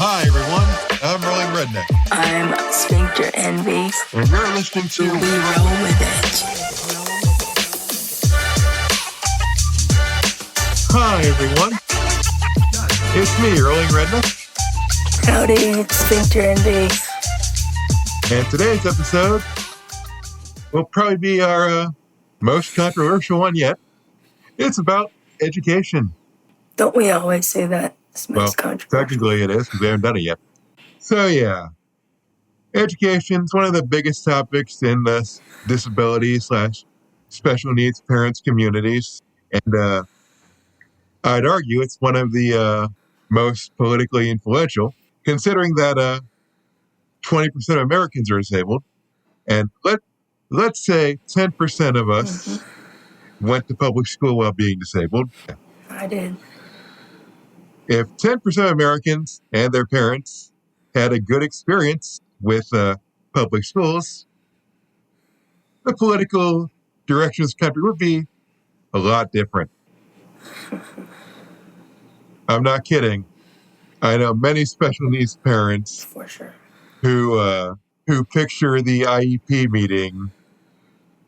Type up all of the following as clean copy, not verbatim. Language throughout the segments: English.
Hi, everyone. I'm Rolling Redneck. I'm Sphincter Envy. And you're listening to We Roll With It. Hi, everyone. It's me, Rolling Redneck. Howdy, it's Sphincter Envy. And today's episode will probably be our most controversial one yet. It's about education. Don't we always say that? It's most controversial. Technically it is, because we haven't done it yet. So, yeah. Education is one of the biggest topics in the disability/special needs parents communities. And I'd argue it's one of the most politically influential, considering that 20% of Americans are disabled. And let's say 10% of us went to public school while being disabled. I did. If 10% of Americans and their parents had a good experience with public schools, the political direction of this country would be a lot different. I'm not kidding. I know many special needs parents For sure. who picture the I.E.P. meeting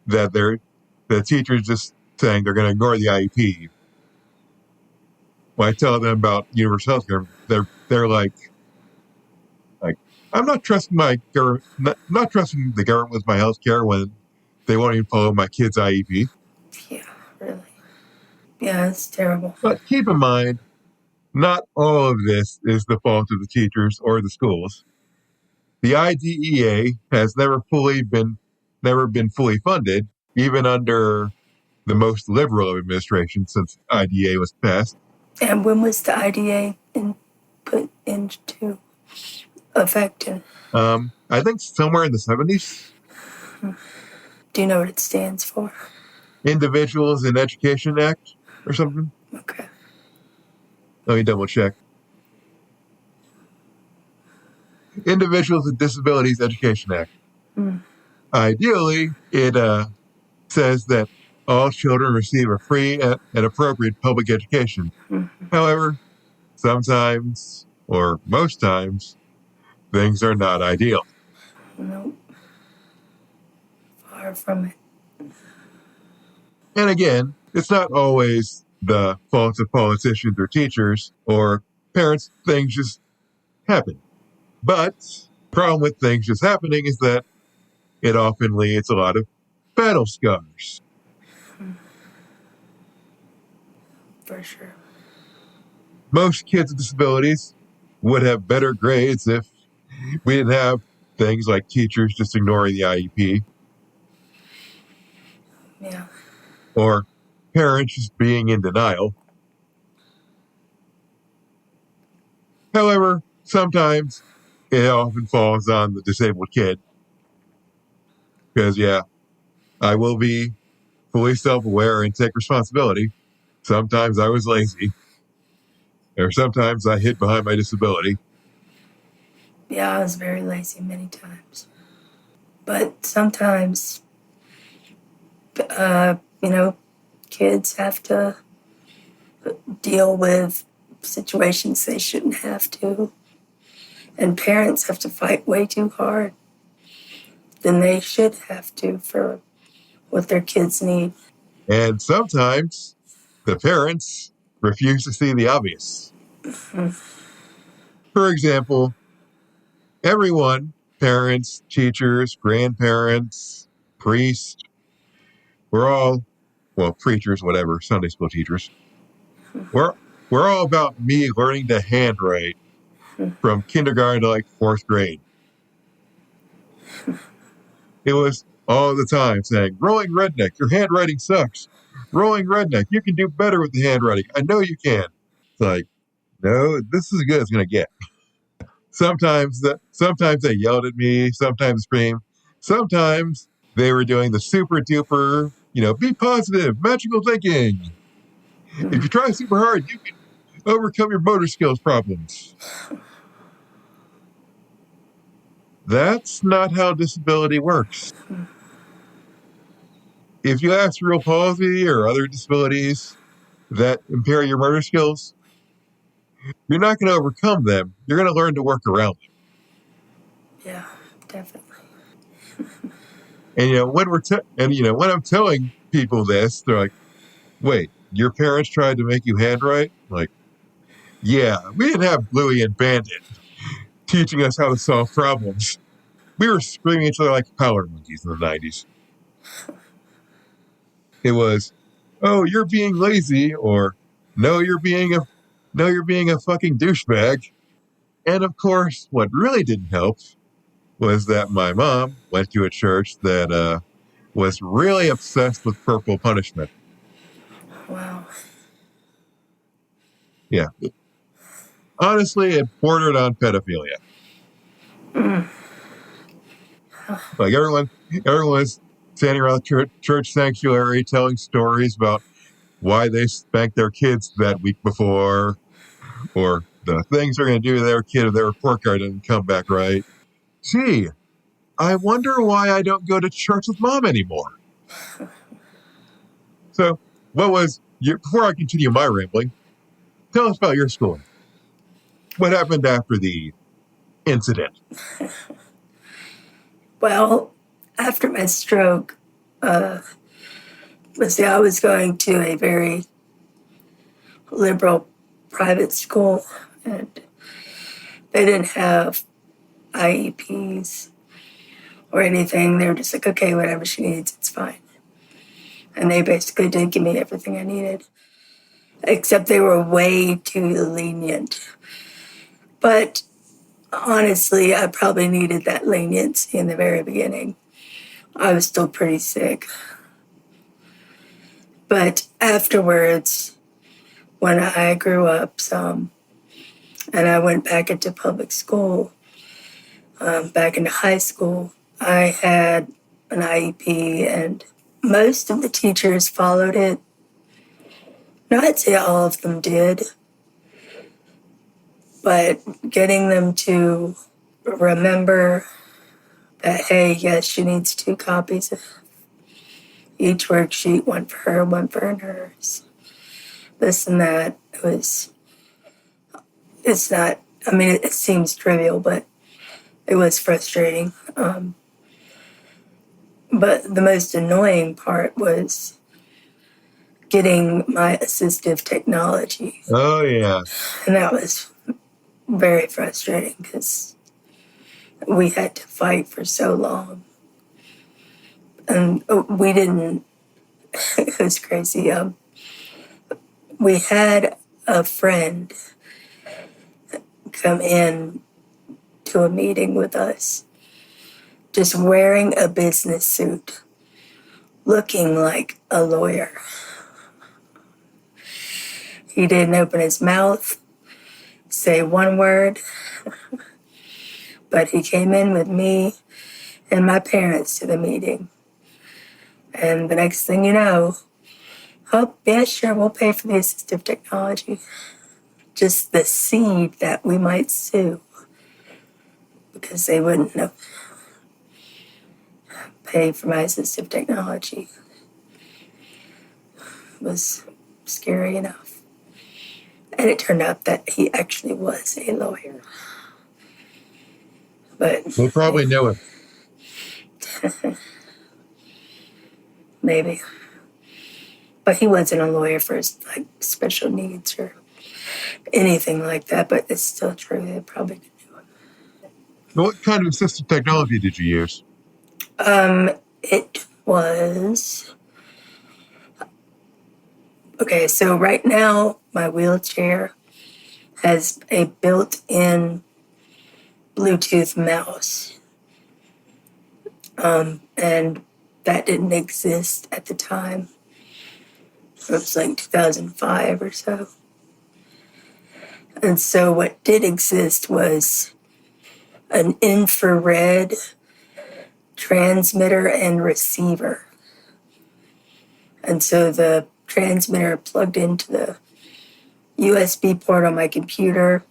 that the teacher's just saying they're going to ignore the I.E.P. When I tell them about universal health care, they're like I'm not trusting not trusting the government with my health care when they won't even follow my kid's I.E.P. Yeah, really. Yeah, it's terrible. But keep in mind, not all of this is the fault of the teachers or the schools. The IDEA has never been fully funded, even under the most liberal of administrations since IDEA was passed. And when was the IDA put into effect? I think somewhere in the 70s. Do you know what it stands for? Individuals in Education Act or something. Okay. Let me double check. Individuals with Disabilities Education Act. Ideally, it says that all children receive a free and appropriate public education. However, sometimes, or most times, things are not ideal. Nope. Far from it. And again, it's not always the fault of politicians or teachers or parents. Things just happen. But the problem with things just happening is that it often leads a lot of battle scars. For sure. Most kids with disabilities would have better grades if we didn't have things like teachers just ignoring the I.E.P. Yeah. Or parents just being in denial. However, sometimes it often falls on the disabled kid. Because, yeah, I will be fully self-aware and take responsibility. Sometimes I was lazy. Or sometimes I hid behind my disability. Yeah, I was very lazy many times. But sometimes, kids have to deal with situations they shouldn't have to. And parents have to fight way too hard than they should have to for what their kids need. And sometimes the parents refuse to see the obvious. For example, everyone, parents, teachers, grandparents, priests, preachers, whatever, Sunday school teachers. We're all about me learning to handwrite from kindergarten to like 4th grade. It was all the time saying, Rolling Redneck, your handwriting sucks. Rolling Redneck, you can do better with the handwriting. I know you can. It's like, no, this is as good as it's going to get. Sometimes they yelled at me, sometimes screamed. Sometimes they were doing the super duper, be positive, magical thinking. If you try super hard, you can overcome your motor skills problems. That's not how disability works. If you have cerebral palsy or other disabilities that impair your motor skills, You're not going to overcome them. You're going to learn to work around them. Yeah, definitely. And when I'm telling people this, they're like, "Wait, your parents tried to make you handwrite?" I'm like, yeah, we didn't have Bluey and Bandit teaching us how to solve problems. We were screaming at each other like power monkeys in the 90s. It was, "Oh, you're being lazy," or "No, you're being a fucking douchebag." And of course, what really didn't help was that my mom went to a church that was really obsessed with corporal punishment. Wow. Yeah, honestly, it bordered on pedophilia. Mm. Like everyone was standing around the church sanctuary telling stories about why they spanked their kids that week before, or the things they're going to do to their kid if their report card didn't come back right. Gee, I wonder why I don't go to church with mom anymore. So, before I continue my rambling, tell us about your schooling. What happened after the incident? Well, after my stroke, let's see, I was going to a very liberal private school, and they didn't have I.E.Ps or anything. They were just like, okay, whatever she needs, it's fine. And they basically did give me everything I needed, except they were way too lenient. But honestly, I probably needed that leniency in the very beginning. I was still pretty sick. But afterwards, when I grew up some and I went back into public school, back into high school, I had an IEP, and most of the teachers followed it. No, I'd say all of them did, but getting them to remember that, hey, yes, she needs 2 copies of each worksheet, one for her, one for her nurse, this and that. It's not, I mean, it seems trivial, but it was frustrating. But the most annoying part was getting my assistive technology. Oh, yeah. And that was very frustrating because we had to fight for so long. And we didn't, it was crazy. We had a friend come in to a meeting with us, just wearing a business suit, looking like a lawyer. He didn't open his mouth, say one word, but he came in with me and my parents to the meeting. And the next thing you know, oh, yeah, sure, we'll pay for the assistive technology. Just the seed that we might sue because they wouldn't have paid for my assistive technology was scary enough. And it turned out that he actually was a lawyer. But We'll probably know him. maybe. But he wasn't a lawyer for like special needs or anything like that. But it's still true. They probably could do What kind of assistive technology did you use? it. It was okay. So right now, my wheelchair has a built-in Bluetooth mouse, and that didn't exist at the time. It was like 2005 or so. And so what did exist was an infrared transmitter and receiver. And so the transmitter plugged into the USB port on my computer,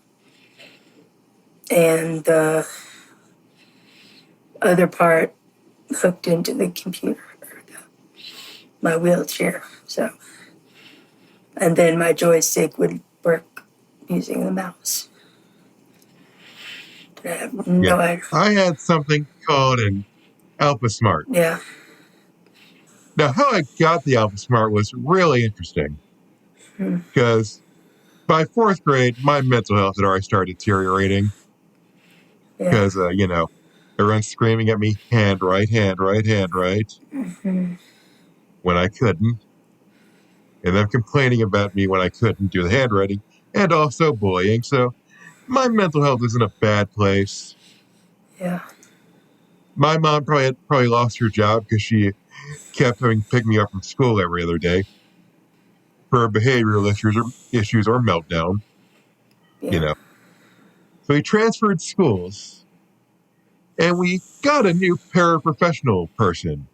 and the other part hooked into the computer, my wheelchair. So, and then my joystick would work using the mouse. I have no idea. I had something called an Alpha Smart. Yeah. Now, how I got the Alpha Smart was really interesting because by fourth grade, my mental health had already started deteriorating Yeah. because, everyone's screaming at me, hand right, hand right, hand right, when I couldn't. And them complaining about me when I couldn't do the handwriting and also bullying. So my mental health is in a bad place. Yeah. My mom probably lost her job because she kept having to pick me up from school every other day for behavioral issues or meltdown, you Yeah. know. So we transferred schools and we got a new paraprofessional person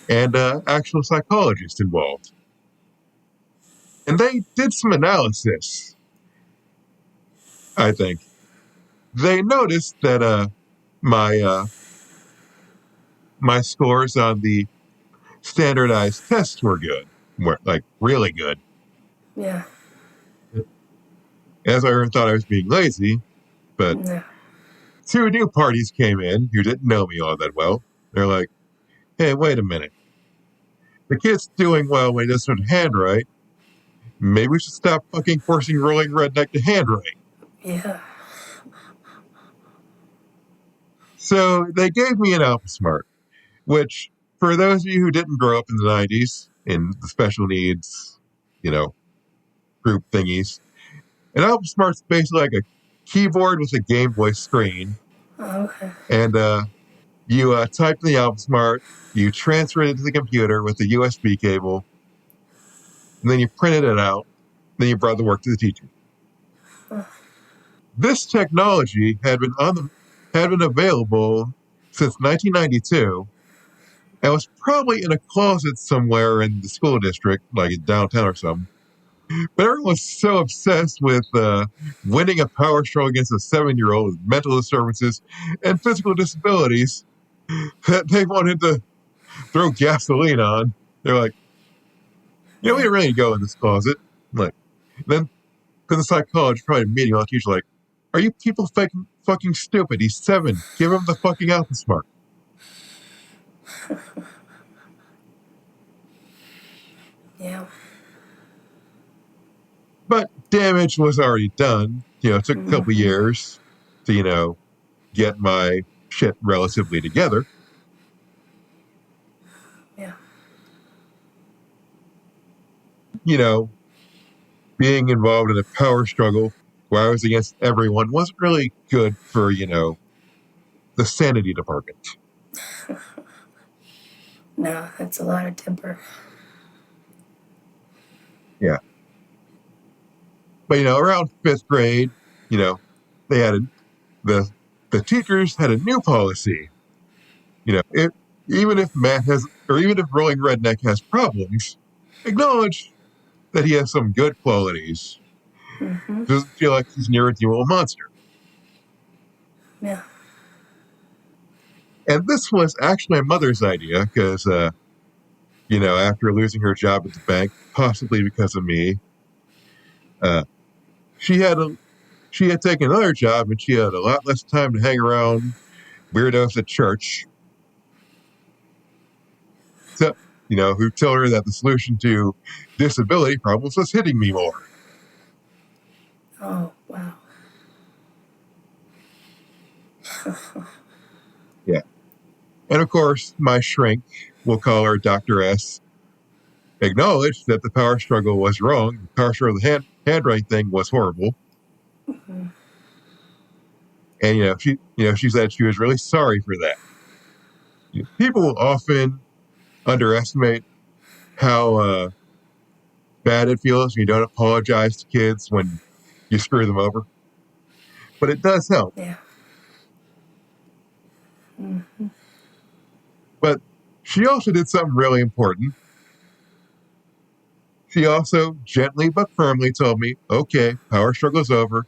and actual psychologist involved. And they did some analysis, I think. They noticed that my my scores on the standardized tests were good, were like really good. Yeah. As I thought I was being lazy, but No. two new parties came in who didn't know me all that well. They're like, hey, wait a minute. The kid's doing well when he doesn't handwrite. Maybe we should stop fucking forcing rolling redneck to handwrite. Yeah. So they gave me an Alpha Smart, which, for those of you who didn't grow up in the 90s in the special needs, you know, group thingies, an Alpha Smart's basically like a keyboard with a Game Boy screen. Okay. And you type in the Alpha Smart, you transfer it into the computer with a USB cable, and then you printed it out. Then you brought the work to the teacher. This technology had been available since 1992 and was probably in a closet somewhere in the school district, like in downtown or something. But everyone was so obsessed with winning a power struggle against a 7-year-old with mental disturbances and physical disabilities that they wanted to throw gasoline on. They're like, we don't really need to go in this closet. I'm like, then because the psychologist probably meeting all the teachers like, are you people fucking stupid? He's 7. Give him the fucking Alpha Smart. Yeah. But damage was already done. It took a couple years to, get my shit relatively together. Yeah. Being involved in a power struggle where I was against everyone wasn't really good for, the sanity department. No, that's a lot of temper. Yeah. But, around 5th grade, they had the teachers had a new policy. Even if Matt has, or even if Rolling Redneck has problems, acknowledge that he has some good qualities. Doesn't feel like he's an irredeemable monster. Yeah. And this was actually my mother's idea because, after losing her job at the bank, possibly because of me, she had taken another job and she had a lot less time to hang around weirdos at church. So, who told her that the solution to disability problems was hitting me more. Oh, wow. Yeah. And of course, my shrink, we'll call her Dr. S, acknowledged that the power struggle was wrong. The power struggle, the handwriting thing was horrible. And, she said she was really sorry for that. People will often underestimate how bad it feels when you don't apologize to kids when you screw them over. But it does help. Yeah. But she also did something really important. She also gently but firmly told me, okay, power struggle's over.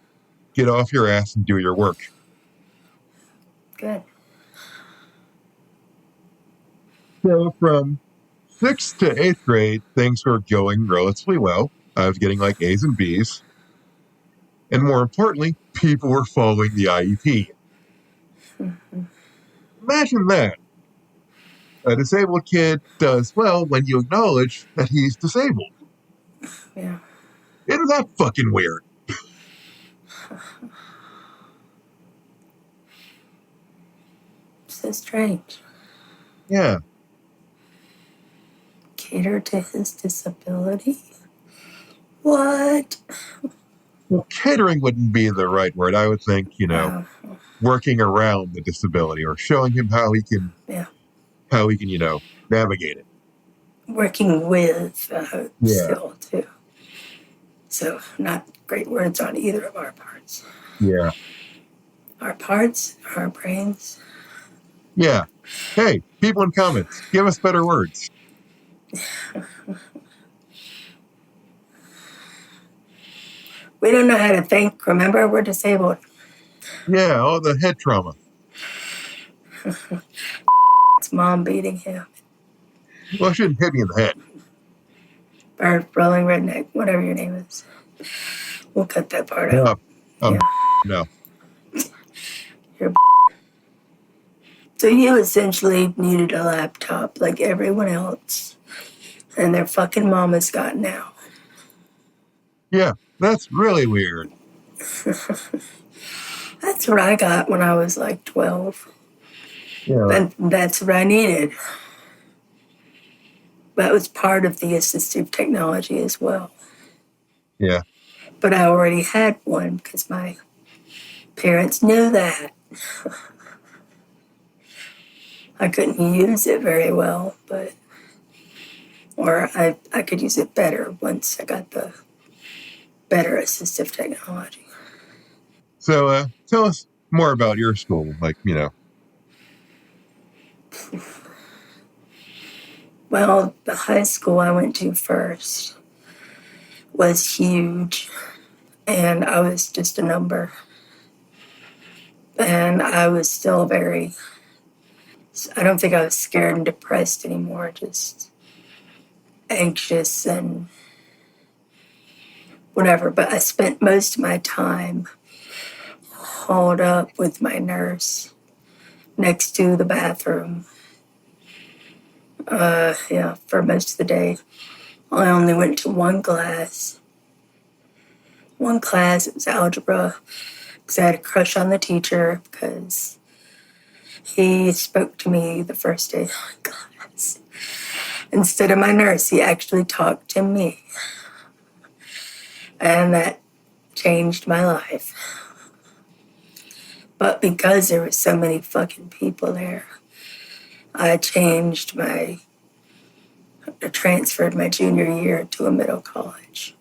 Get off your ass and do your work. Good. So from 6th to 8th grade, things were going relatively well. I was getting like A's and B's. And more importantly, people were following the IEP. Imagine that. A disabled kid does well when you acknowledge that he's disabled. Yeah. Isn't that fucking weird? So strange. Yeah. Cater to his disability? What? Well, catering wouldn't be the right word. I would think, Wow. working around the disability or showing him how he can, Yeah. navigate it. Working with Yeah. still, too. So, not great words on either of our parts. Yeah. Our parts, our brains. Yeah. Hey, people in comments, give us better words. We don't know how to think. Remember, we're disabled. Yeah, all the head trauma. It's mom beating him. Well, it shouldn't hit me in the head. Or rolling redneck, whatever your name is. We'll cut that part out. Um, Yeah. no. You're So you essentially needed a laptop like everyone else. And their fucking mamas got now. Yeah, that's really weird. That's what I got when I was like 12. Yeah. And that's what I needed. That was part of the assistive technology as well. Yeah. But I already had one because my parents knew that. I couldn't use it very well, or I could use it better once I got the better assistive technology. So, tell us more about your school. Well, the high school I went to first was huge, and I was just a number. And I was still I don't think I was scared and depressed anymore, just anxious and whatever. But I spent most of my time hauled up with my nurse next to the bathroom. For most of the day. I only went to one class. One class, it was algebra, because I had a crush on the teacher, because he spoke to me the first day of class. Instead of my nurse, he actually talked to me. And that changed my life. But because there were so many fucking people there, I transferred my junior year to a middle college.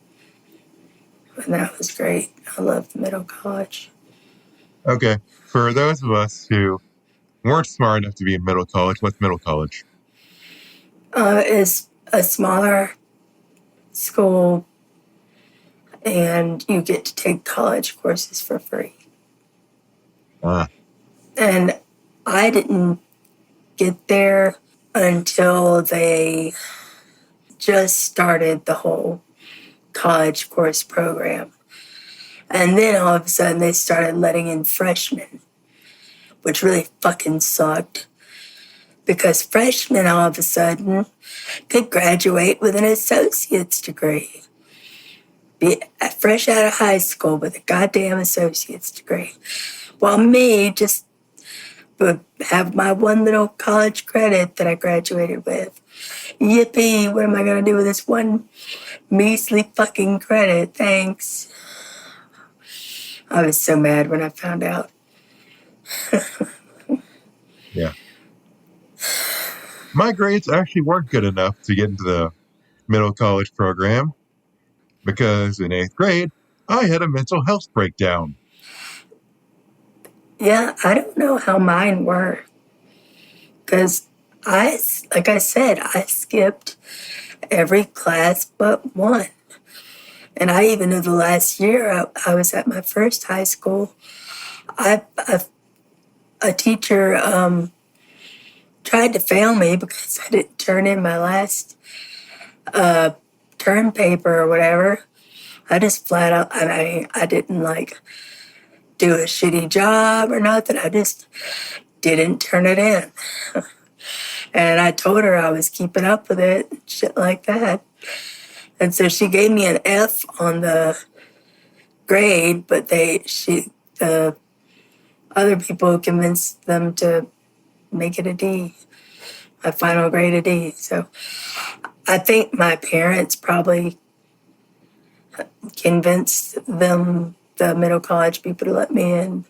And that was great. I loved the middle college. Okay. For those of us who weren't smart enough to be in middle college, what's middle college? It's a smaller school, and you get to take college courses for free. And I didn't get there until they just started the whole college course program. And then all of a sudden they started letting in freshmen, which really fucking sucked. Because freshmen all of a sudden could graduate with an associate's degree. Be fresh out of high school with a goddamn associate's degree. While me just would have my one little college credit that I graduated with. Yippee, what am I gonna do with this one measly fucking credit? Thanks. I was so mad when I found out. Yeah. My grades actually weren't good enough to get into the middle college program because in 8th grade, I had a mental health breakdown. Yeah, I don't know how mine were. Because like I said, I skipped every class but one. And I even know the last year I was at my first high school, a teacher tried to fail me because I didn't turn in my last term paper or whatever. I just flat out, I didn't like do a shitty job or nothing. I just didn't turn it in. And I told her I was keeping up with it, shit like that. And so she gave me an F on the grade, but the other people convinced them to make it a D, my final grade a D. So I think my parents probably convinced them, the middle college people, to let me in.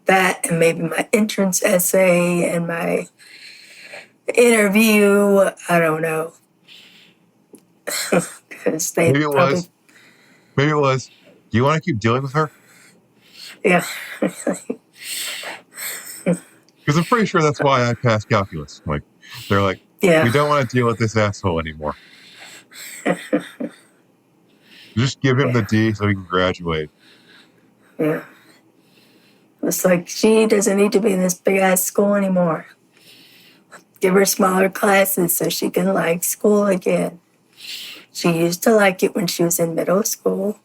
That and maybe my entrance essay and my interview. I don't know. Because they Maybe it probably, was. Maybe it was. Do you want to keep dealing with her? yeah, Because I'm pretty sure that's why I passed calculus. Like, they're like, we yeah, don't want to deal with this asshole anymore. Just give him the yeah, D so he can graduate. yeah. It's like she doesn't need to be in this big ass school anymore. Give her smaller classes so she can like school again. She used to like it when she was in middle school,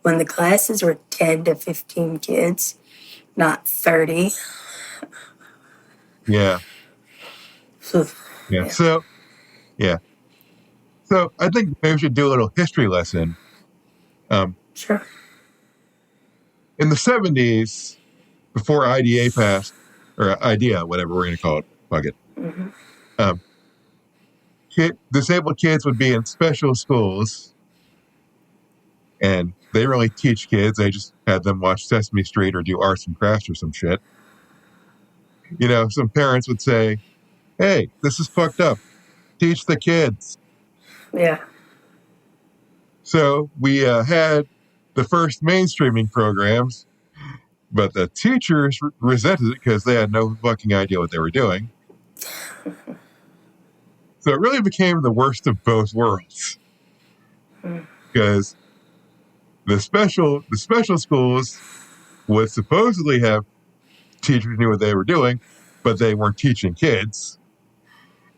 when the classes were 10 to 15 kids, not 30. Yeah. So, Yeah. yeah, So, yeah. So I think maybe we should do a little history lesson. sure. In the 70s, before IDA passed, or IDEA, whatever we're going to call it, fuck it, Mm-hmm. um, disabled kids would be in special schools, and they didn't really teach kids. They just had them watch Sesame Street or do arts and crafts or some shit. You know, some parents would say, hey, this is fucked up. Teach the kids. Yeah, So we had the first mainstreaming programs, but the teachers resented it because they had no fucking idea what they were doing. So it really became the worst of both worlds because the special schools would supposedly have teachers who knew what they were doing, but they weren't teaching kids.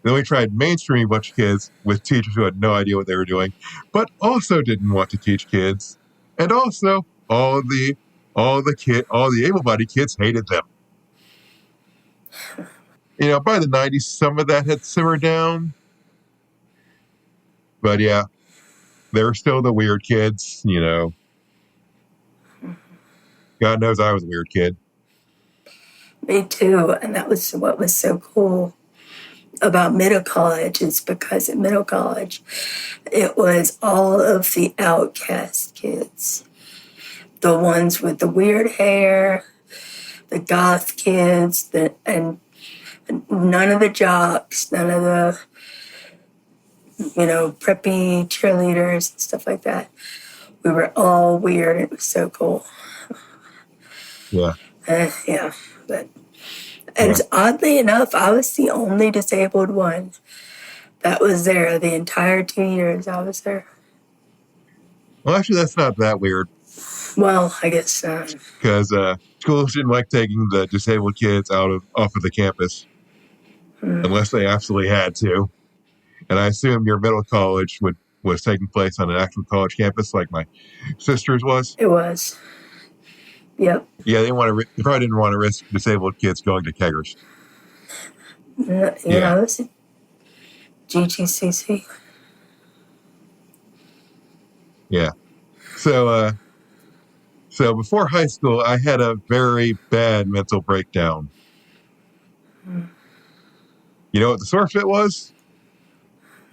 Then we tried mainstreaming a bunch of kids with teachers who had no idea what they were doing, but also didn't want to teach kids. And also all the able-bodied kids hated them. You know, by the 90s, some of that had simmered down. But yeah, they were still the weird kids, you know. God knows I was a weird kid. me too. And that was what was so cool about middle college, is because at middle college, it was all of the outcast kids. The ones with the weird hair, the goth kids, and none of the jocks, none of the, preppy cheerleaders and stuff like that. We were all weird. It was so cool. Yeah, Yeah, but yeah. and oddly enough, I was the only disabled one that was there the entire 2 years I was there. Well, actually, that's not that weird Well, I guess because schools didn't like taking the disabled kids off of the campus unless they absolutely had to. And I assume your middle college was taking place on an actual college campus, like my sister's was. it was. Yep. Yeah, they probably didn't want to risk disabled kids going to keggers. Yeah, It was GTCC. yeah. So before high school, I had a very bad mental breakdown. You know what the source of it was?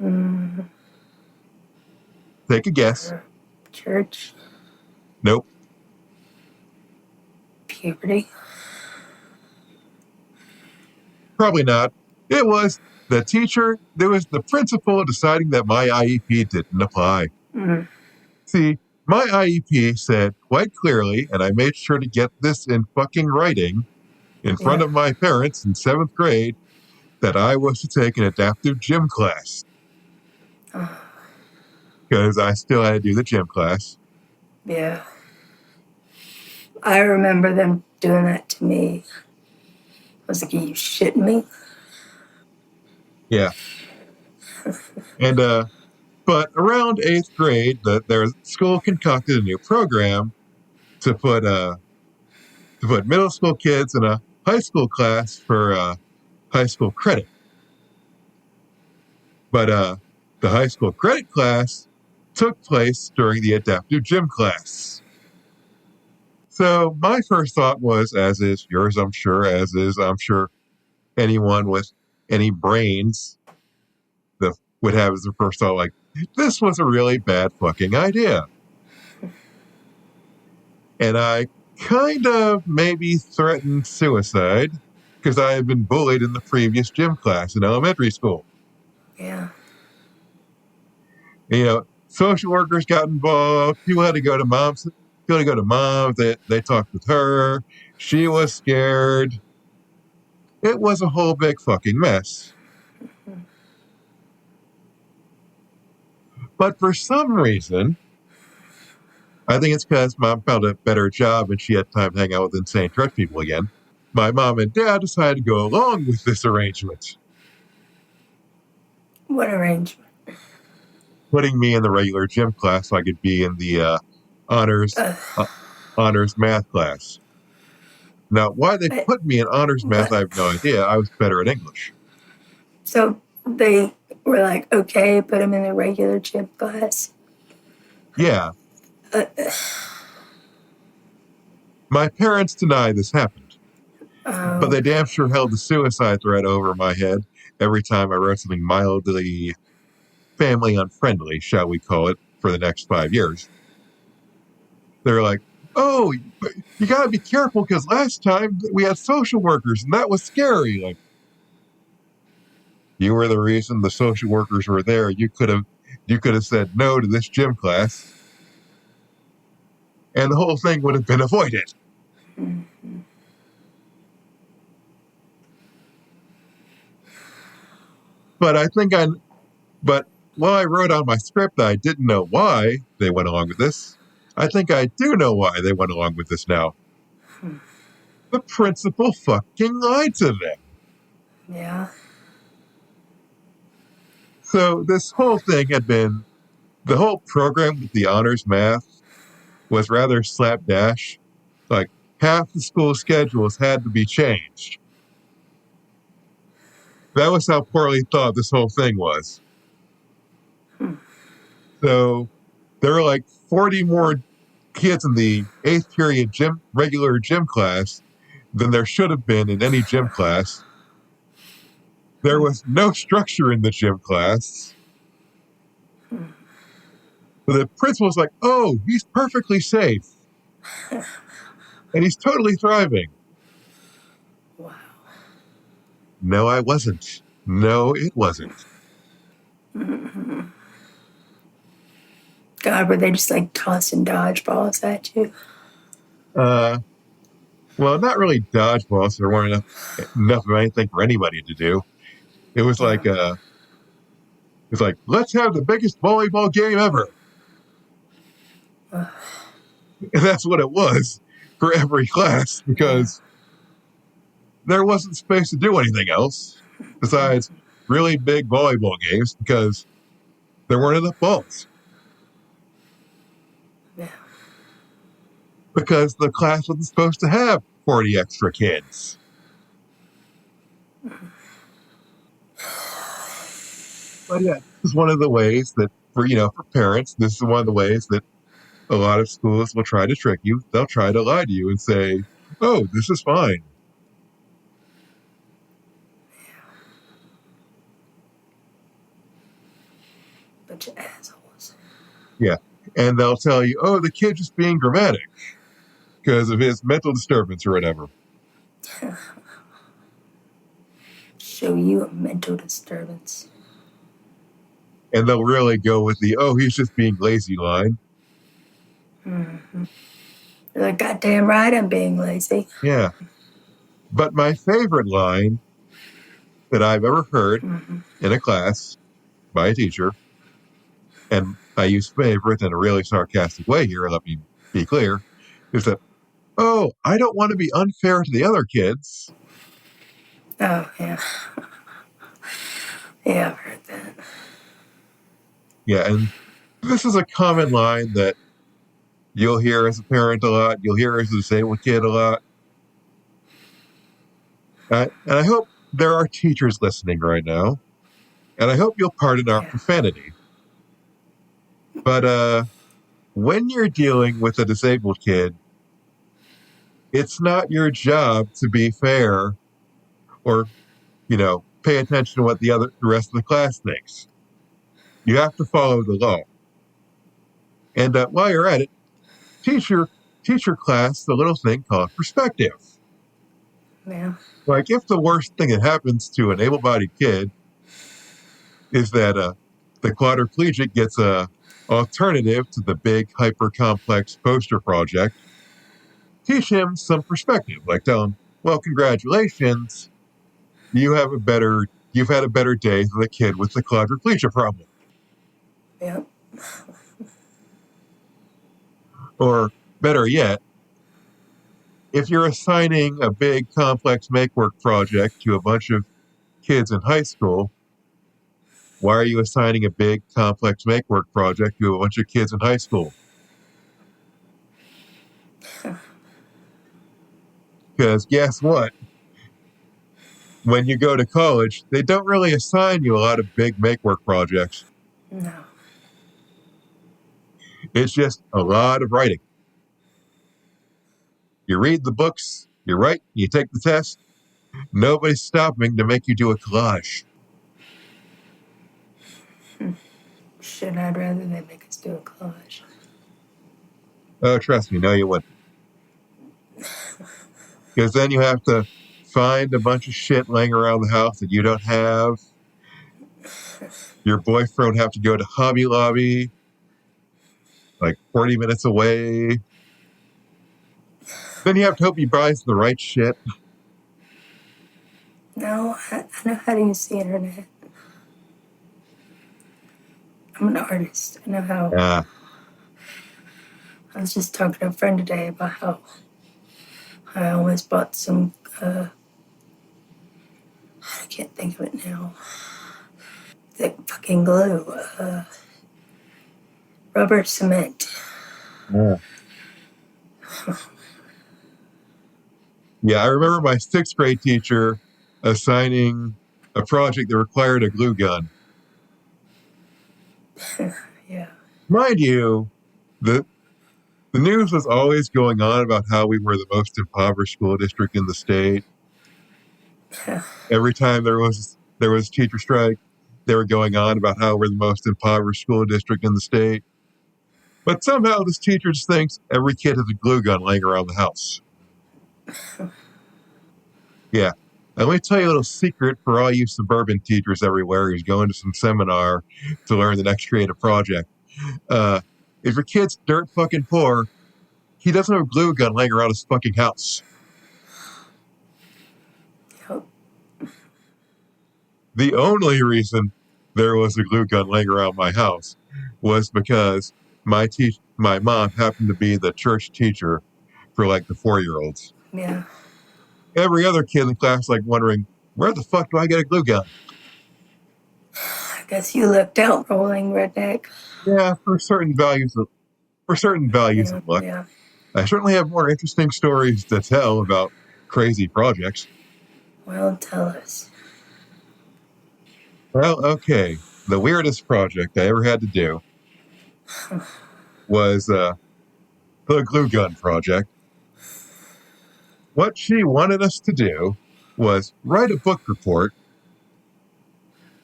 Mm, Take a guess. church, Nope, puberty. probably not. It was the teacher. There was the principal deciding that my IEP didn't apply. Mm, See, my IEP said quite clearly, and I made sure to get this in fucking writing in front yeah. of my parents in 7th grade, that I was to take an adaptive gym class Oh, because I still had to do the gym class. yeah. I remember them doing that to me. I was like, are you shitting me? Yeah. And But around 8th grade, their school concocted a new program to put middle school kids in a high school class for high school credit. But the high school credit class took place during the adaptive gym class. So my first thought was, as is yours, I'm sure, as is, I'm sure, anyone with any brains that would have as a first thought, like, this was a really bad fucking idea. And I kind of maybe threatened suicide because I had been bullied in the previous gym class in elementary school. Yeah. Social workers got involved. People had to go to mom's. People had to go to mom. They talked with her. She was scared. It was a whole big fucking mess. But for some reason, I think it's because mom found a better job and she had time to hang out with insane church people again. My mom and dad decided to go along with this arrangement, What arrangement? putting me in the regular gym class so I could be in the honors uh, honors math class. Now, why they But, put me in honors math, but I have no idea. I was better at English. so they were like, okay, put him in a regular gym class. Yeah, Uh, my parents deny this happened, but they oh, damn sure held the suicide threat over my head every time I wrote something mildly family unfriendly, shall we call it, for the next 5 years. They're like, oh, you gotta be careful because last time we had social workers and that was scary. Like, you were the reason the social workers were there. You could have said no to this gym class, and the whole thing would have been avoided. mm-hmm. But while I wrote on my script that I didn't know why they went along with this, I think I do know why they went along with this now. The principal fucking lied to them. Yeah. So this whole thing the whole program with the honors math was rather slapdash. Like, half the school schedules had to be changed. That was how poorly thought this whole thing was. Hmm. So there were like 40 more kids in the 8th period regular gym class than there should have been in any gym class. There was no structure in the gym class. The principal was like, oh, he's perfectly safe. And he's totally thriving. Wow. No, I wasn't. No, it wasn't. Mm-hmm. God, were they just like tossing dodgeballs at you? Well, not really dodgeballs. There weren't enough of anything for anybody to do. It was like, let's have the biggest volleyball game ever. Uh, And that's what it was for every class yeah. because there wasn't space to do anything else besides really big volleyball games because there weren't enough balls. Yeah. Because the class wasn't supposed to have 40 extra kids. But yeah, this is one of the ways that for parents, this is one of the ways that a lot of schools will try to trick you. They'll try to lie to you and say, oh, this is fine. Bunch of assholes. Yeah. And they'll tell you, oh, the kid's just being dramatic because of his mental disturbance or whatever. Show you a mental disturbance. And they'll really go with the, oh, he's just being lazy line. Mm-hmm. You're like, goddamn right, I'm being lazy. Yeah. But my favorite line that I've ever heard in a class by a teacher, and I use favorite in a really sarcastic way here, let me be clear, is that, oh, I don't want to be unfair to the other kids. Oh, yeah. Yeah, I've heard that. Yeah, and this is a common line that you'll hear as a parent a lot. You'll hear as a disabled kid a lot. And I hope there are teachers listening right now. And I hope you'll pardon our Yeah. profanity. But when you're dealing with a disabled kid, it's not your job to be fair or, pay attention to what the rest of the class thinks. You have to follow the law. And while you're at it, teach your class the little thing called perspective. Yeah. Like if the worst thing that happens to an able-bodied kid is that the quadriplegic gets a alternative to the big hyper complex poster project, teach him some perspective. Like tell him, well, congratulations, you've had a better day than the kid with the quadriplegia problem. Yeah. Or better yet, if you're assigning a big complex make work project to a bunch of kids in high school, why are you assigning a big complex make work project to a bunch of kids in high school? Because guess what? When you go to college, they don't really assign you a lot of big make work projects. No. It's just a lot of writing. You read the books, you write, you take the test. Nobody's stopping to make you do a collage. Shit, I'd rather they make us do a collage. Oh, trust me, no, you wouldn't. Because then you have to find a bunch of shit laying around the house that you don't have. Your boyfriend would have to go to Hobby Lobby, like 40 minutes away. Then you have to hope he buys the right shit. No, I know how to use the internet. I'm an artist. I know how. Yeah. I was just talking to a friend today about how I almost bought some, I can't think of it now, thick fucking glue, rubber cement. Yeah. Yeah, I remember my sixth grade teacher assigning a project that required a glue gun. Yeah. Mind you, the news was always going on about how we were the most impoverished school district in the state. Every time there was teacher strike, they were going on about how we're the most impoverished school district in the state. But somehow this teacher just thinks every kid has a glue gun laying around the house. Yeah. And let me tell you a little secret for all you suburban teachers everywhere who's going to some seminar to learn the next creative project. If your kid's dirt fucking poor, he doesn't have a glue gun laying around his fucking house. Yep. The only reason there was a glue gun laying around my house was because my mom happened to be the church teacher for like the 4-year-olds. Yeah. Every other kid in the class like wondering, where the fuck do I get a glue gun? I guess you looked out, rolling redneck. Yeah, for certain values of luck. Yeah. I certainly have more interesting stories to tell about crazy projects. Well, tell us. Well, okay. The weirdest project I ever had to do was the glue gun project. What she wanted us to do was write a book report,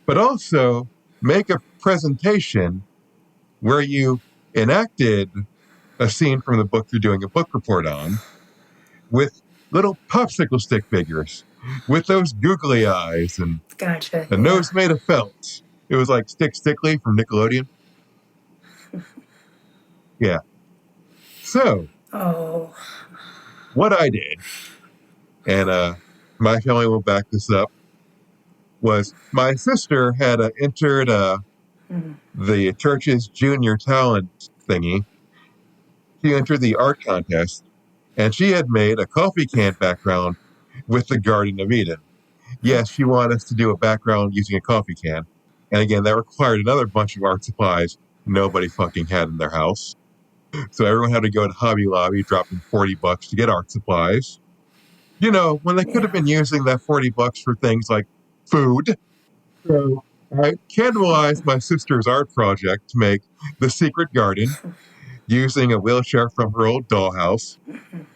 but also make a presentation where you enacted a scene from the book you're doing a book report on with little popsicle stick figures with those googly eyes and Gotcha. a nose made of felt. It was like Stickly from Nickelodeon. Yeah. So Oh. what I did, and my family will back this up, was my sister had entered the church's junior talent thingy. She entered the art contest, and she had made a coffee can background with the Garden of Eden. Yes, she wanted us to do a background using a coffee can. And again, that required another bunch of art supplies nobody fucking had in their house. So everyone had to go to Hobby Lobby, dropping $40 to get art supplies. You know, when they could have Yeah. been using that $40 for things like food. So I cannibalized my sister's art project to make The Secret Garden using a wheelchair from her old dollhouse. And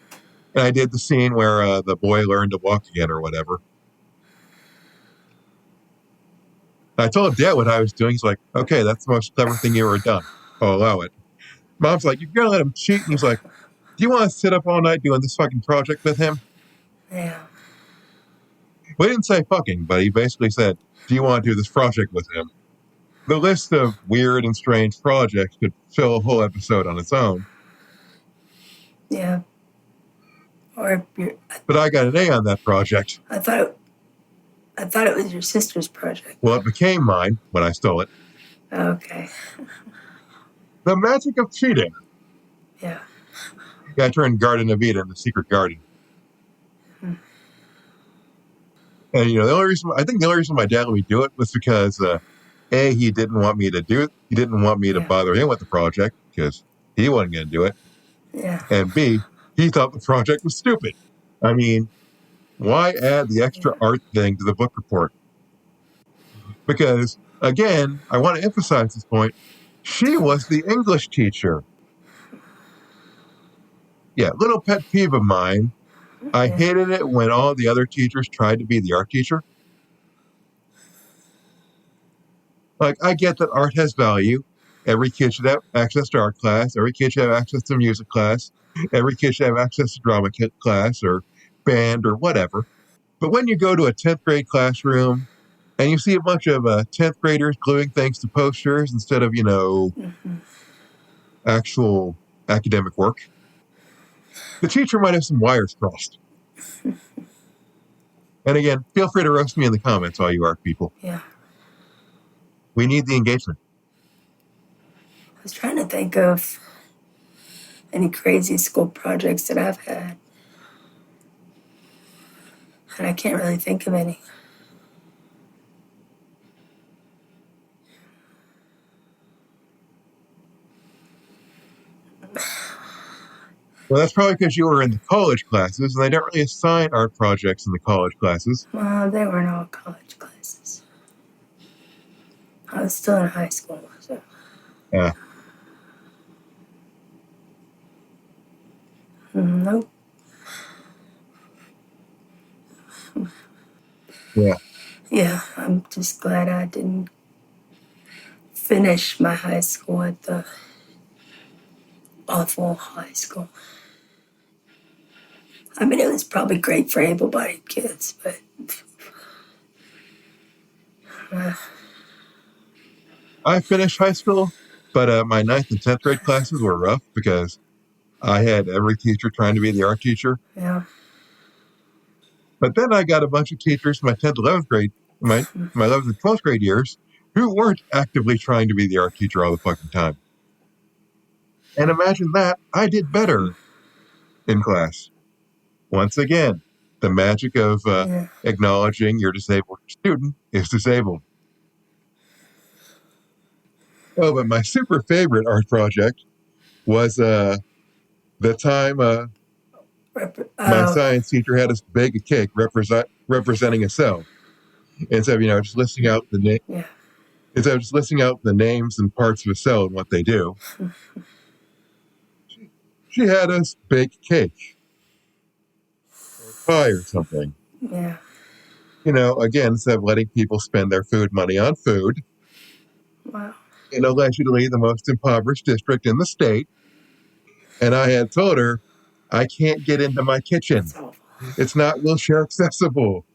I did the scene where the boy learned to walk again or whatever. I told Dad what I was doing. He's like, okay, that's the most clever thing you ever done. I'll allow it. Mom's like, you're going to let him cheat? And he's like, do you want to sit up all night doing this fucking project with him? Yeah. We didn't say fucking, but he basically said, do you want to do this project with him? The list of weird and strange projects could fill a whole episode on its own. Yeah. Or your, But I got an A on that project. I thought it was your sister's project. Well, it became mine when I stole it. Okay. The magic of cheating. Yeah. Yeah, I turned Garden of Eden into Secret Garden. And you know, the only reason my dad let me do it was because A, he didn't want me to do it. He didn't want me to Yeah. bother him with the project because he wasn't going to do it. Yeah. And B, he thought the project was stupid. I mean, why add the extra art thing to the book report? Because again, I want to emphasize this point. She was the English teacher. Yeah, little pet peeve of mine. I hated it when all the other teachers tried to be the art teacher. Like, I get that art has value. Every kid should have access to art class. Every kid should have access to music class. Every kid should have access to drama class or band or whatever. But when you go to a 10th grade classroom and you see a bunch of 10th graders gluing things to posters instead of, you know, actual academic work, the teacher might have some wires crossed. And again, feel free to roast me in the comments, all you art people. Yeah. We need the engagement. I was trying to think of any crazy school projects that I've had. And I can't really think of any. Well, that's probably because you were in the college classes, and they don't really assign art projects in the college classes. Well, they weren't all college classes. I was still in high school, so. Nope. Yeah. Yeah, I'm just glad I didn't finish my high school at the awful high school. I mean, it was probably great for able-bodied kids, but I finished high school, but my 9th and 10th grade classes were rough because I had every teacher trying to be the art teacher. yeah. But then I got a bunch of teachers in my 10th, 11th grade, my 11th and 12th grade years who weren't actively trying to be the art teacher all the fucking time. And imagine that, I did better in class. Once again, the magic of acknowledging your disabled student is disabled. Oh, but my super favorite art project was the time my science teacher had us bake a cake representing a cell. Instead of, you know, just listing out the instead of just listing out the names and parts of a cell and what they do, she had us bake cake or pie or something. Yeah. You know, again, instead of letting people spend their food money on food, Wow. in allegedly the most impoverished district in the state. And I had told her, I can't get into my kitchen. That's awful. It's not wheelchair accessible.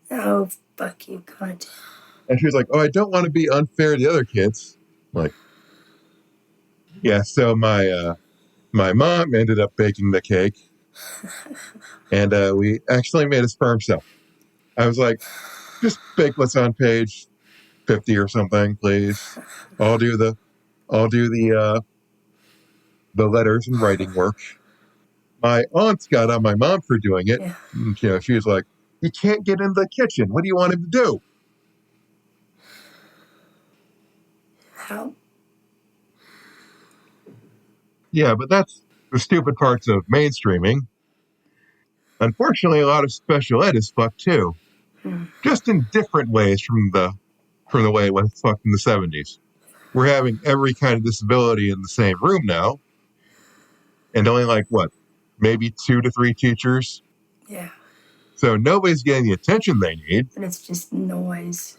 Oh, fuck you, cunt. And she was like, oh, I don't want to be unfair to the other kids. I'm like, yeah, so my mom ended up baking the cake. And we actually made a sperm cell. I was like, just bake what's on page 50 or something, please. I'll do the letters and writing work. My aunt got on my mom for doing it. Yeah. And, you know, she was like, you can't get in the kitchen. What do you want him to do? How? Yeah, but that's the stupid parts of mainstreaming. Unfortunately, a lot of special ed is fucked too, just in different ways from the way it was fucked in the 70s. We're having every kind of disability in the same room now, and only like what, maybe 2 to 3 teachers. Yeah. So nobody's getting the attention they need, But it's just noise.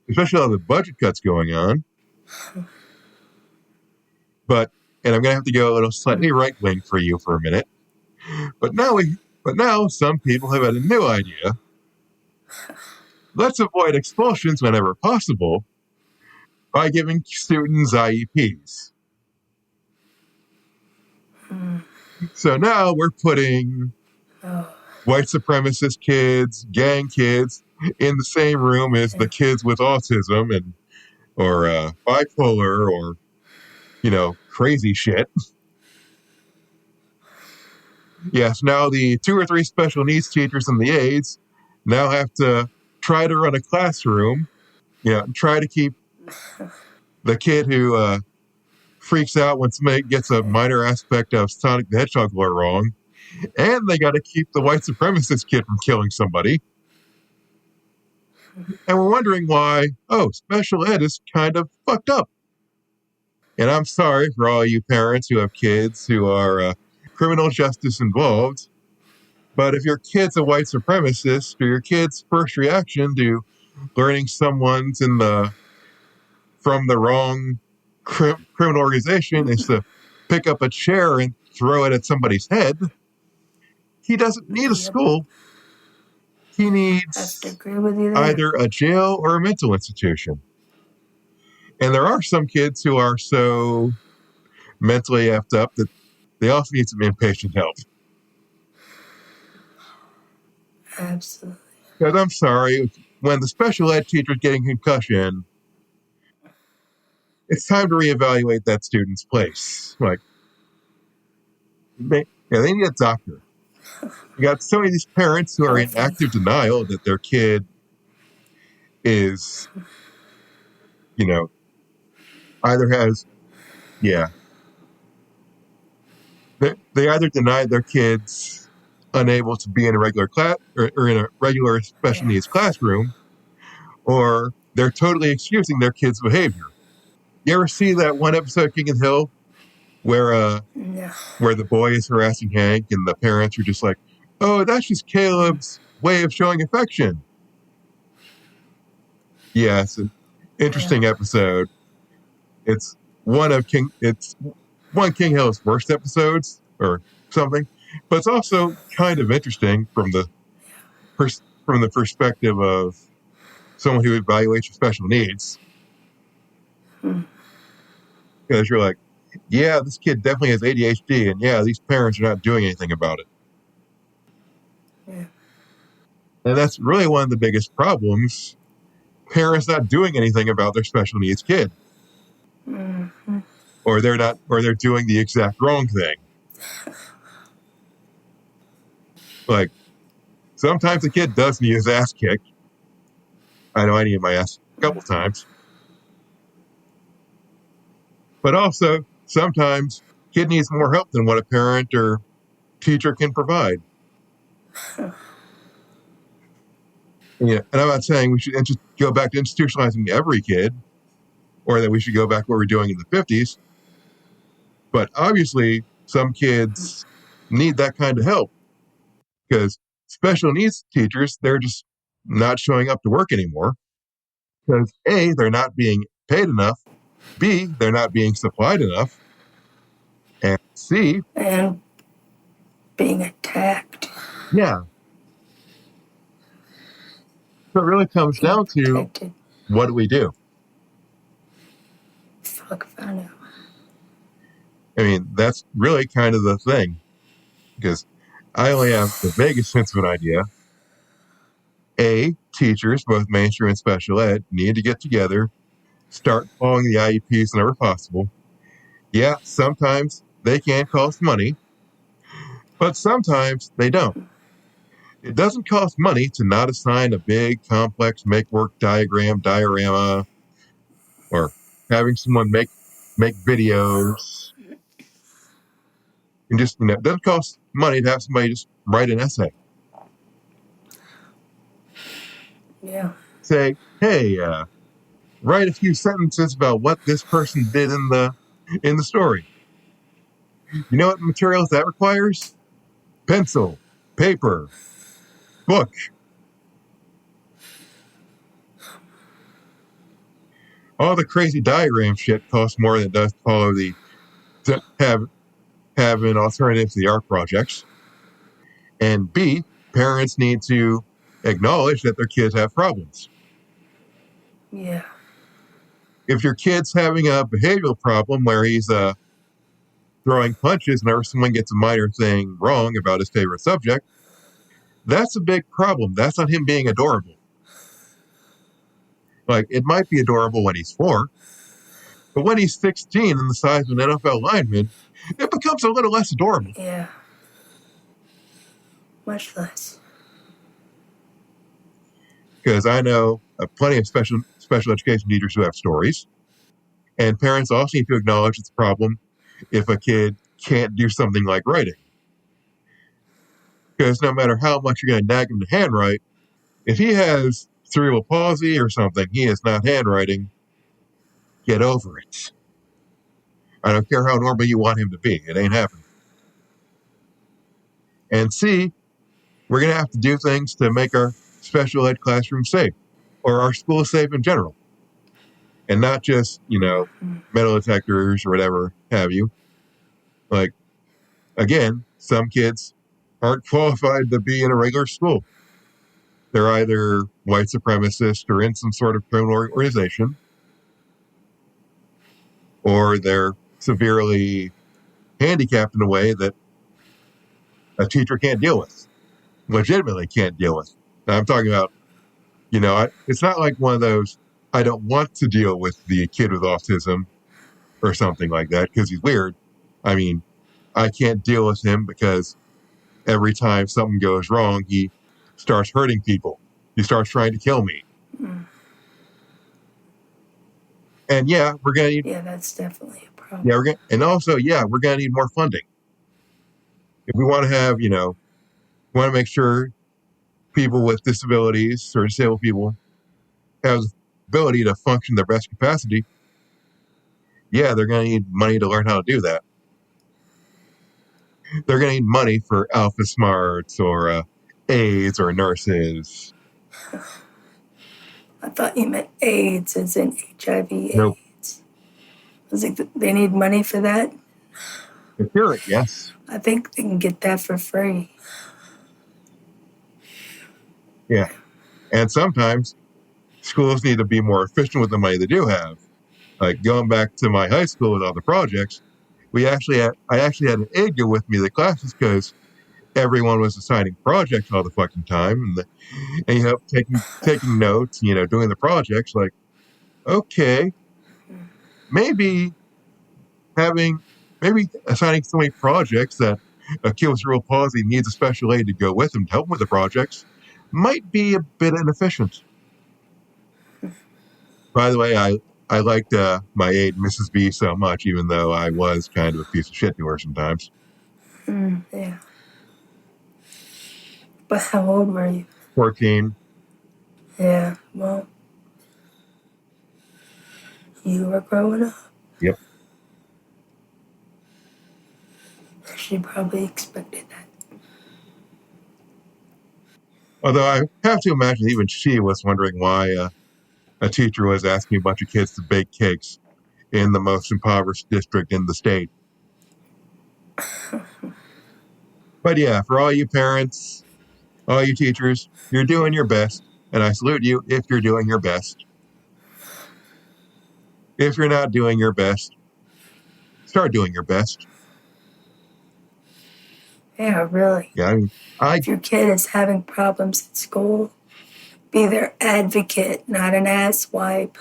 especially all the budget cuts going on. But and I'm gonna have to go a little slightly right wing for you for a minute. But now some people have had a new idea. Let's avoid expulsions whenever possible by giving students I.E.Ps. So now we're putting white supremacist kids, gang kids in the same room as the kids with autism and or bipolar or crazy shit. Yes, now the 2 or 3 special needs teachers and the aides now have to try to run a classroom, try to keep the kid who freaks out when somebody gets a minor aspect of Sonic the Hedgehog lore wrong, and they got to keep the white supremacist kid from killing somebody. And we're wondering why, special ed is kind of fucked up. And I'm sorry for all you parents who have kids who are criminal justice involved. But if your kid's a white supremacist, or your kid's first reaction to learning someone's from the wrong criminal organization is to pick up a chair and throw it at somebody's head, he doesn't need a school. He I have to needs agree with you there. either a jail or a mental institution. And there are some kids who are so mentally effed up that they also need some inpatient help. Absolutely. Because I'm sorry, when the special ed teacher's getting concussion, it's time to reevaluate that student's place. Like, they need a doctor. You got so many of these parents who are in active denial that their kid is, either has, they either deny their kids unable to be in a regular class or in a regular special needs classroom, or they're totally excusing their kids' behavior. You ever see that one episode of King of the Hill where the boy is harassing Hank and the parents are just like, oh, that's just Caleb's way of showing affection? Yeah, it's an interesting episode. It's one of King Hill's worst episodes or something, but it's also kind of interesting from the perspective of someone who evaluates your special needs. Because you're like, yeah, this kid definitely has ADHD, and yeah, these parents are not doing anything about it. Yeah. And that's really one of the biggest problems. Parents not doing anything about their special needs kid. Or they're doing the exact wrong thing. Like, sometimes the kid does need his ass kicked. I know I needed my ass a couple times. But also, sometimes kid needs more help than what a parent or teacher can provide. And I'm not saying we should just go back to institutionalizing every kid, or that we should go back to what we were doing in the 50s. But obviously, some kids need that kind of help because special needs teachers, they're just not showing up to work anymore because A, they're not being paid enough, B, they're not being supplied enough, and C, and being attacked. Yeah. So it really comes down to, what do we do? Fuck if I know. I mean, that's really kind of the thing, because I only have the vaguest sense of an idea. A, teachers, both mainstream and special ed, need to get together, start following the I.E.Ps whenever possible. Yeah, sometimes they can cost money, but sometimes they don't. It doesn't cost money to not assign a big, complex make-work diorama, or having someone make videos, and just, it doesn't cost money to have somebody just write an essay. Yeah. Say, hey, write a few sentences about what this person did in the story. You know what materials that requires? Pencil, paper, book. All the crazy diagram shit costs more than it does to have an alternative to the art projects. And B, parents need to acknowledge that their kids have problems. Yeah. If your kid's having a behavioral problem where he's throwing punches whenever someone gets a minor thing wrong about his favorite subject, that's a big problem. That's not him being adorable. Like, it might be adorable when he's 4, but when he's 16 and the size of an NFL lineman, it becomes a little less adorable. Yeah. Much less. Because I know plenty of special education teachers who have stories, and parents also need to acknowledge it's a problem if a kid can't do something like writing. Because no matter how much you're going to nag him to handwrite, if he has cerebral palsy or something, he is not handwriting. Get over it. I don't care how normal you want him to be. It ain't happening. And C, we're going to have to do things to make our special ed classroom safe, or our school safe in general. And not just, metal detectors or whatever have you. Like, again, some kids aren't qualified to be in a regular school. They're either white supremacist or in some sort of criminal organization, or they're severely handicapped in a way that a teacher can't deal with, legitimately can't deal with. Now, I'm talking about, it's not like one of those, I don't want to deal with the kid with autism or something like that because he's weird. I mean, I can't deal with him because every time something goes wrong, he starts hurting people. He starts trying to kill me. Mm. And yeah, we're going to need. Yeah, that's definitely a problem. Yeah, we're going to need more funding. If we want to have, want to make sure people with disabilities or disabled people have the ability to function their best capacity, yeah, they're going to need money to learn how to do that. They're going to need money for Alpha Smarts or aides or nurses. I thought you meant AIDS as in HIV Nope. AIDS. I was like, they need money for that? To cure it, yes. I think they can get that for free. Yeah. And sometimes schools need to be more efficient with the money they do have. Like going back to my high school with all the projects, I actually had an aide go with me to the classes because everyone was assigning projects all the fucking time, and you know, taking notes, doing the projects. Like, okay, maybe assigning so many projects that a kid with cerebral palsy needs a special aid to go with him to help him with the projects might be a bit inefficient. By the way, I liked my aide, Mrs. B, so much, even though I was kind of a piece of shit to her sometimes. Yeah. But how old were you? 14. Yeah, well, you were growing up. Yep. She probably expected that. Although I have to imagine even she was wondering why a teacher was asking a bunch of kids to bake cakes in the most impoverished district in the state. But yeah, for all you parents, all you teachers, you're doing your best, and I salute you if you're doing your best. If you're not doing your best, start doing your best. Yeah, really. Yeah, I mean, if your kid is having problems at school, be their advocate, not an asswipe.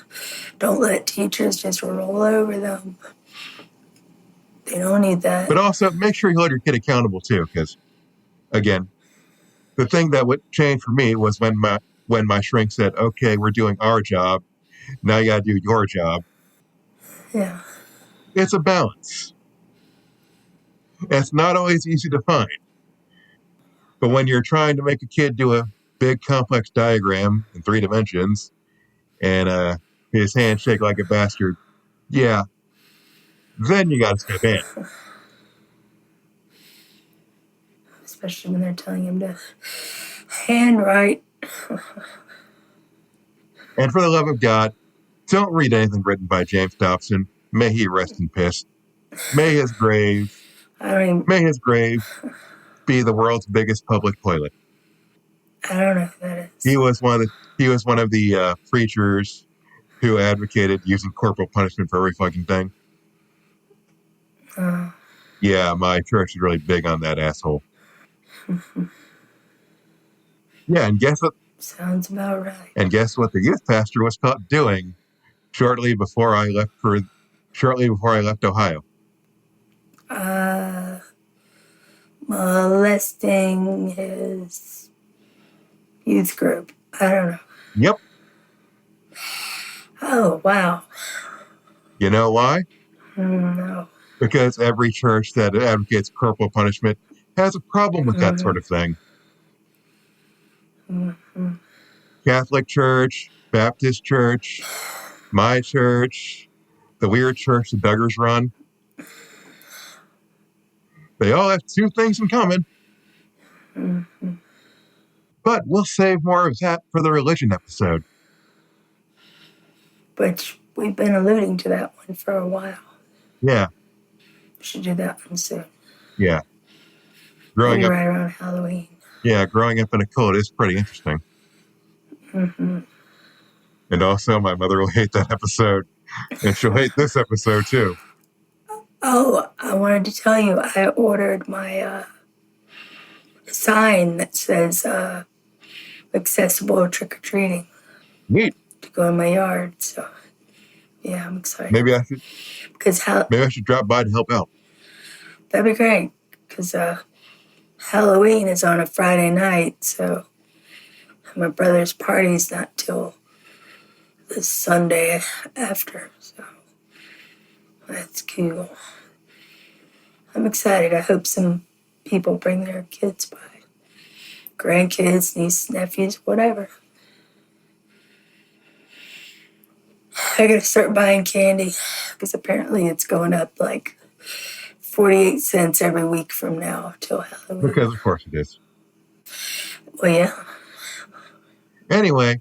Don't let teachers just roll over them. They don't need that. But also make sure you hold your kid accountable too, because again, the thing that would change for me was when my shrink said, "Okay, we're doing our job. Now you got to do your job." Yeah. It's a balance. It's not always easy to find. But when you're trying to make a kid do a big complex diagram in 3 dimensions and his hands shake like a bastard, yeah, then you got to step in. Especially when they're telling him to handwrite. And for the love of God, don't read anything written by James Dobson. May he rest in peace. May his grave be the world's biggest public toilet. I don't know who that is. He was one of the preachers who advocated using corporal punishment for every fucking thing. Yeah, my church is really big on that asshole. Yeah, and guess what? Sounds about right. And guess what the youth pastor was caught doing shortly before I left Ohio? Molesting his youth group. I don't know. Yep. Oh, wow. You know why? No. Because every church that advocates corporal punishment has a problem with that sort of thing. Catholic Church, Baptist Church, my church, the weird church the Duggars run. They all have 2 things in common. But we'll save more of that for the religion episode. Which we've been alluding to that one for a while. Yeah. We should do that one soon. Yeah. Maybe right around Halloween. Yeah, growing up in a cult is pretty interesting. And also, my mother will hate that episode. And she'll hate this episode, too. Oh, I wanted to tell you, I ordered my sign that says accessible trick-or-treating. Neat. To go in my yard, so yeah, I'm excited. Maybe I should drop by to help out. That'd be great, because Halloween is on a Friday night, so my brother's party's not till the Sunday after, so that's cool. I'm excited. I hope some people bring their kids by. Grandkids, nieces, nephews, whatever. I gotta start buying candy, because apparently it's going up like 48 cents every week from now till Halloween. Because of course it is. Well, yeah. Anyway,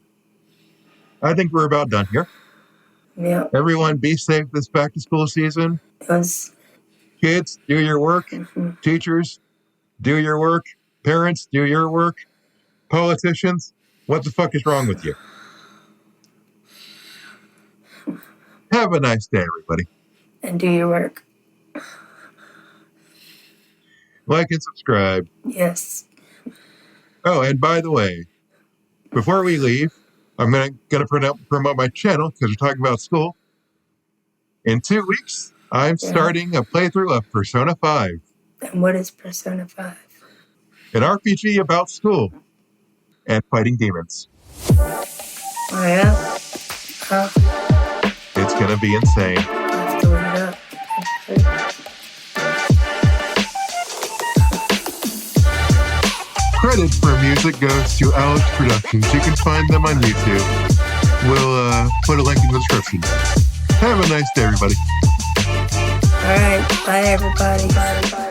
I think we're about done here. Yeah. Everyone be safe this back to school season. Kids, do your work. Teachers, do your work. Parents, do your work. Politicians, what the fuck is wrong with you? Have a nice day, everybody. And do your work. Like and subscribe. Yes. Oh, and by the way, before we leave, I'm gonna promote my channel because we're talking about school. In 2 weeks, I'm starting a playthrough of Persona 5. And what is Persona 5? An RPG about school and fighting demons. Oh, yeah? It's gonna be insane. I have to look it up. Credit for music goes to Alex Productions. You can find them on YouTube. We'll put a link in the description. Have a nice day, everybody. All right. Bye, everybody. Bye.